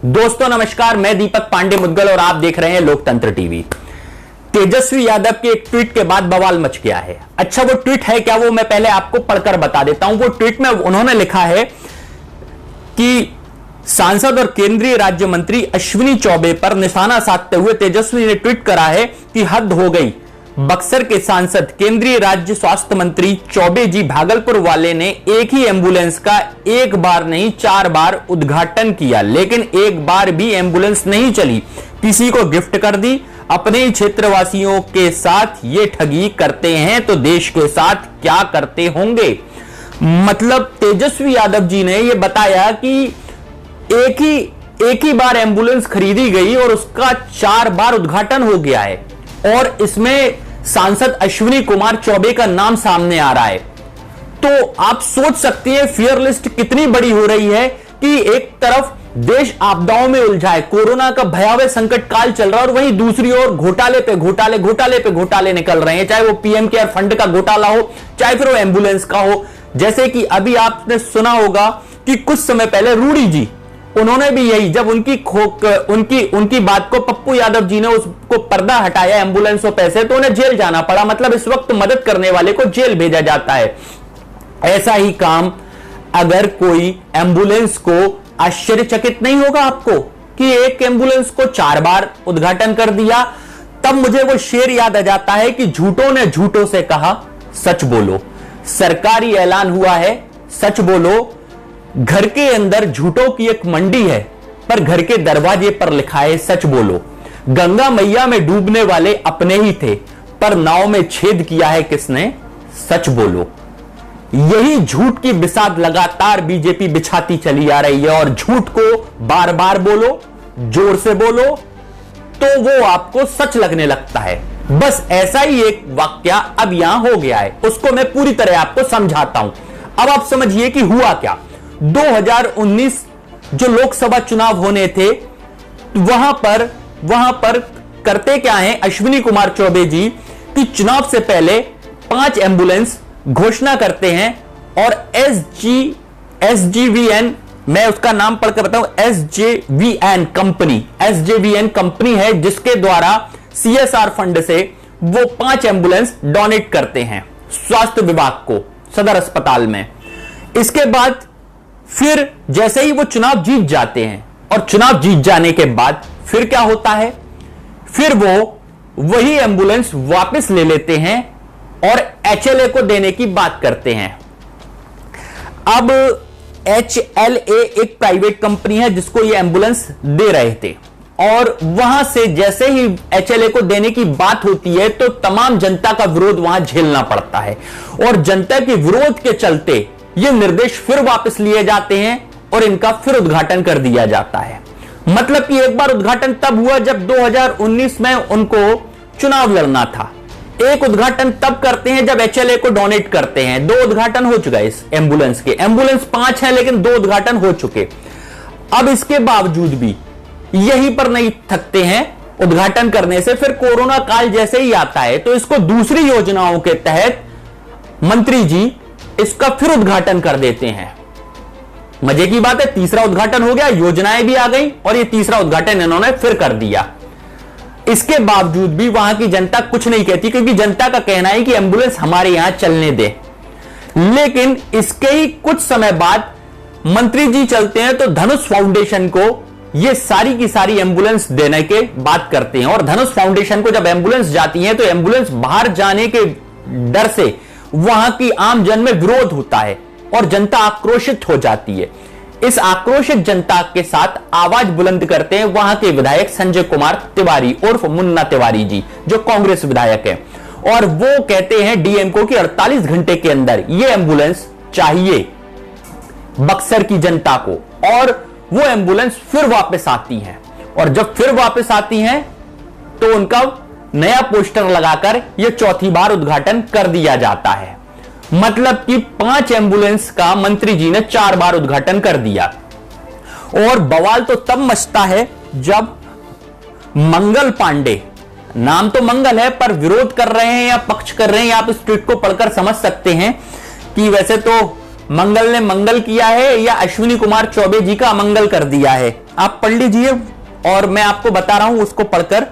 दोस्तों नमस्कार, मैं दीपक पांडे मुद्गल और आप देख रहे हैं लोकतंत्र टीवी। तेजस्वी यादव के एक ट्वीट के बाद बवाल मच गया है। अच्छा, वो ट्वीट है क्या, वो मैं पहले आपको पढ़कर बता देता हूं। वो ट्वीट में उन्होंने लिखा है कि सांसद और केंद्रीय राज्य मंत्री अश्विनी चौबे पर निशाना साधते हुए तेजस्वी ने ट्वीट करा है कि हद हो गई। बक्सर के सांसद केंद्रीय राज्य स्वास्थ्य मंत्री चौबे जी भागलपुर वाले ने एक ही एम्बुलेंस का एक बार नहीं 4 बार उद्घाटन किया, लेकिन एक बार भी एम्बुलेंस नहीं चली, किसी को गिफ्ट कर दी। अपने ही क्षेत्रवासियों के साथ ये ठगी करते हैं तो देश के साथ क्या करते होंगे। मतलब तेजस्वी यादव जी ने यह बताया कि एक ही बार एम्बुलेंस खरीदी गई और उसका 4 बार उद्घाटन हो गया है और इसमें सांसद अश्विनी कुमार चौबे का नाम सामने आ रहा है। तो आप सोच सकते हैं फियर लिस्ट कितनी बड़ी हो रही है कि एक तरफ देश आपदाओं में उलझा है, कोरोना का भयावह संकट काल चल रहा है और वहीं दूसरी ओर घोटाले पे घोटाले निकल रहे हैं, चाहे वो पीएम केयर फंड का घोटाला हो, चाहे फिर वो एम्बुलेंस का हो। जैसे कि अभी आपने सुना होगा कि कुछ समय पहले रूडी जी, उन्होंने भी यही, जब उनकी बात को पप्पू यादव जी ने उसको पर्दा हटाया एम्बुलेंस और पैसे, तो उन्हें जेल जाना पड़ा। मतलब इस वक्त मदद करने वाले को जेल भेजा जाता है। ऐसा ही काम अगर कोई एम्बुलेंस को, आश्चर्यचकित नहीं होगा आपको कि एक एम्बुलेंस को 4 बार उद्घाटन कर दिया। तब मुझे वो शेर याद आ जाता है कि झूठों ने झूठों से कहा सच बोलो। सरकारी ऐलान हुआ है, सच बोलो। घर के अंदर झूठों की एक मंडी है, पर घर के दरवाजे पर लिखा है सच बोलो। गंगा मैया में डूबने वाले अपने ही थे, पर नाव में छेद किया है किसने, सच बोलो। यही झूठ की बिसात लगातार बीजेपी बिछाती चली आ रही है और झूठ को बार बार बोलो, जोर से बोलो, तो वो आपको सच लगने लगता है। बस ऐसा ही एक वाकया अब यहां हो गया है, उसको मैं पूरी तरह आपको समझाता हूं। अब आप समझिए कि हुआ क्या। 2019 जो लोकसभा चुनाव होने थे, वहां पर करते क्या हैं अश्विनी कुमार चौबे जी कि चुनाव से पहले 5 एम्बुलेंस घोषणा करते हैं और एसजीवीएन, मैं उसका नाम पढ़कर बताऊं, एसजेवीएन कंपनी है जिसके द्वारा सीएसआर फंड से वो 5 एम्बुलेंस डोनेट करते हैं स्वास्थ्य विभाग को सदर अस्पताल में। इसके बाद फिर जैसे ही वो चुनाव जीत जाते हैं और चुनाव जीत जाने के बाद फिर क्या होता है, फिर वो वही एम्बुलेंस वापस ले लेते हैं और एचएलए को देने की बात करते हैं। अब एचएलए एक प्राइवेट कंपनी है जिसको ये एम्बुलेंस दे रहे थे और वहां से जैसे ही एचएलए को देने की बात होती है तो तमाम जनता का विरोध वहां झेलना पड़ता है और जनता के विरोध के चलते ये निर्देश फिर वापस लिए जाते हैं और इनका फिर उद्घाटन कर दिया जाता है। मतलब कि एक बार उद्घाटन तब हुआ जब 2019 में उनको चुनाव लड़ना था। एक उद्घाटन तब करते हैं जब एचएलए को डोनेट करते हैं। 2 उद्घाटन हो चुका है इस एम्बुलेंस के। एम्बुलेंस 5 है लेकिन 2 उद्घाटन हो चुके। अब इसके बावजूद भी यहीं पर नहीं थकते हैं उद्घाटन करने से। फिर कोरोना काल जैसे ही आता है तो इसको दूसरी योजनाओं के तहत मंत्री जी इसका फिर उद्घाटन कर देते हैं। मजे की बात है, तीसरा उद्घाटन हो गया, योजनाएं भी आ गई और ये तीसरा उद्घाटन इन्होंने फिर कर दिया। इसके बावजूद भी वहां की जनता कुछ नहीं कहती क्योंकि जनता का कहना है कि एम्बुलेंस हमारे यहां चलने दे। लेकिन इसके ही कुछ समय बाद मंत्री जी चलते हैं तो धनुष फाउंडेशन को ये सारी की सारी एम्बुलेंस देने के बात करते हैं और धनुष फाउंडेशन को जब एम्बुलेंस जाती है तो एम्बुलेंस बाहर जाने के डर से वहां की आम जन में विरोध होता है और जनता आक्रोशित हो जाती है। इस आक्रोशित जनता के साथ आवाज बुलंद करते हैं वहां के विधायक संजय कुमार तिवारी उर्फ मुन्ना तिवारी जी, जो कांग्रेस विधायक है, और वो कहते हैं डीएम को कि 48 घंटे के अंदर यह एम्बुलेंस चाहिए बक्सर की जनता को। और वो एम्बुलेंस फिर वापस आती है और जब फिर वापस आती हैं तो उनका नया पोस्टर लगाकर यह चौथी बार उद्घाटन कर दिया जाता है। मतलब कि 5 एम्बुलेंस का मंत्री जी ने 4 बार उद्घाटन कर दिया। और बवाल तो तब मचता है जब मंगल पांडे, नाम तो मंगल है पर विरोध कर रहे हैं या पक्ष कर रहे हैं, आप इस ट्वीट को पढ़कर समझ सकते हैं कि वैसे तो मंगल ने मंगल किया है या अश्विनी कुमार चौबे जी का अमंगल कर दिया है? आप पढ़ लीजिए और मैं आपको बता रहा हूं उसको पढ़कर।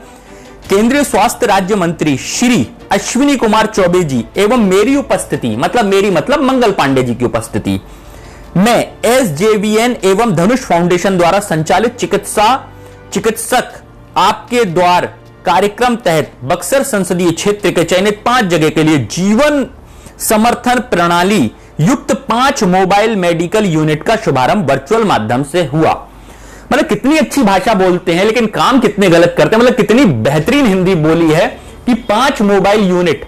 केंद्रीय स्वास्थ्य राज्य मंत्री श्री अश्विनी कुमार चौबे जी एवं मेरी उपस्थिति, मतलब मंगल पांडे जी की उपस्थिति में SJVN एवं धनुष फाउंडेशन द्वारा संचालित चिकित्सक आपके द्वार कार्यक्रम तहत बक्सर संसदीय क्षेत्र के चयनित 5 जगह के लिए जीवन समर्थन प्रणाली युक्त 5 मोबाइल मेडिकल यूनिट का शुभारंभ वर्चुअल माध्यम से हुआ। मतलब कितनी अच्छी भाषा बोलते हैं लेकिन काम कितने गलत करते हैं। मतलब कितनी बेहतरीन हिंदी बोली है कि 5 मोबाइल यूनिट।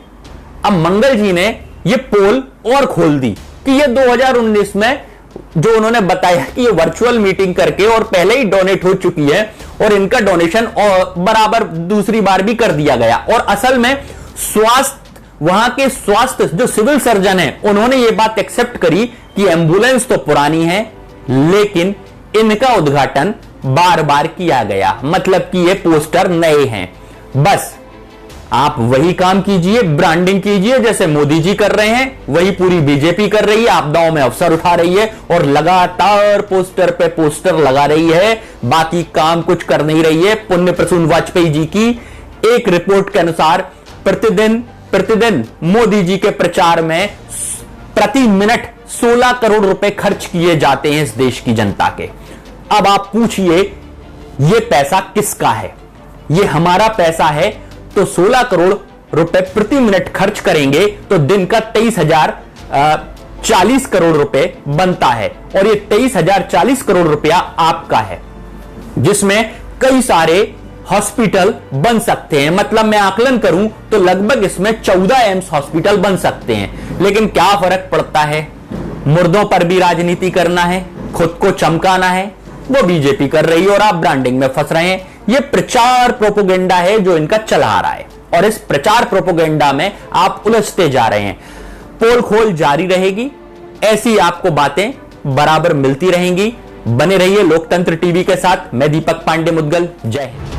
अब मंगल जी ने यह पोल और खोल दी कि यह 2019 में जो उन्होंने बताया कि ये वर्चुअल मीटिंग करके और पहले ही डोनेट हो चुकी है और इनका डोनेशन और बराबर दूसरी बार भी कर दिया गया। और असल में वहां के स्वास्थ्य जो सिविल सर्जन है उन्होंने ये बात एक्सेप्ट करी कि एम्बुलेंस तो पुरानी है लेकिन इनका उद्घाटन बार बार किया गया, मतलब कि ये पोस्टर नए हैं। बस आप वही काम कीजिए, ब्रांडिंग कीजिए जैसे मोदी जी कर रहे हैं, वही पूरी बीजेपी कर रही है, आपदाओं में अवसर उठा रही है और लगातार पोस्टर पे पोस्टर लगा रही है, बाकी काम कुछ कर नहीं रही है। पुण्य प्रसून वाजपेयी जी की एक रिपोर्ट के अनुसार प्रतिदिन मोदी जी के प्रचार में प्रति मिनट 16 करोड़ रुपए खर्च किए जाते हैं इस देश की जनता के। अब आप पूछिए ये पैसा किसका है? ये हमारा पैसा है, तो 16 करोड़ रुपए प्रति मिनट खर्च करेंगे तो दिन का 23,040 करोड़ रुपए बनता है और ये 23,040 करोड़ रुपया आपका है, जिसमें कई सारे हॉस्पिटल बन सकते हैं। मतलब मैं आकलन करूं तो लगभग इसमें 14 एम्स हॉस्पिटल बन सकते हैं। लेकिन क्या फर्क पड़ता है? मुर्दों पर भी राजनीति करना है, खुद को चमकाना है, वो बीजेपी कर रही है और आप ब्रांडिंग में फंस रहे हैं। ये प्रचार प्रोपोगेंडा है जो इनका चला आ रहा है और इस प्रचार प्रोपोगेंडा में आप उलझते जा रहे हैं। पोल खोल जारी रहेगी, ऐसी आपको बातें बराबर मिलती रहेंगी। बने रहिए लोकतंत्र टीवी के साथ। मैं दीपक पांडे मुदगल। जय हिंद।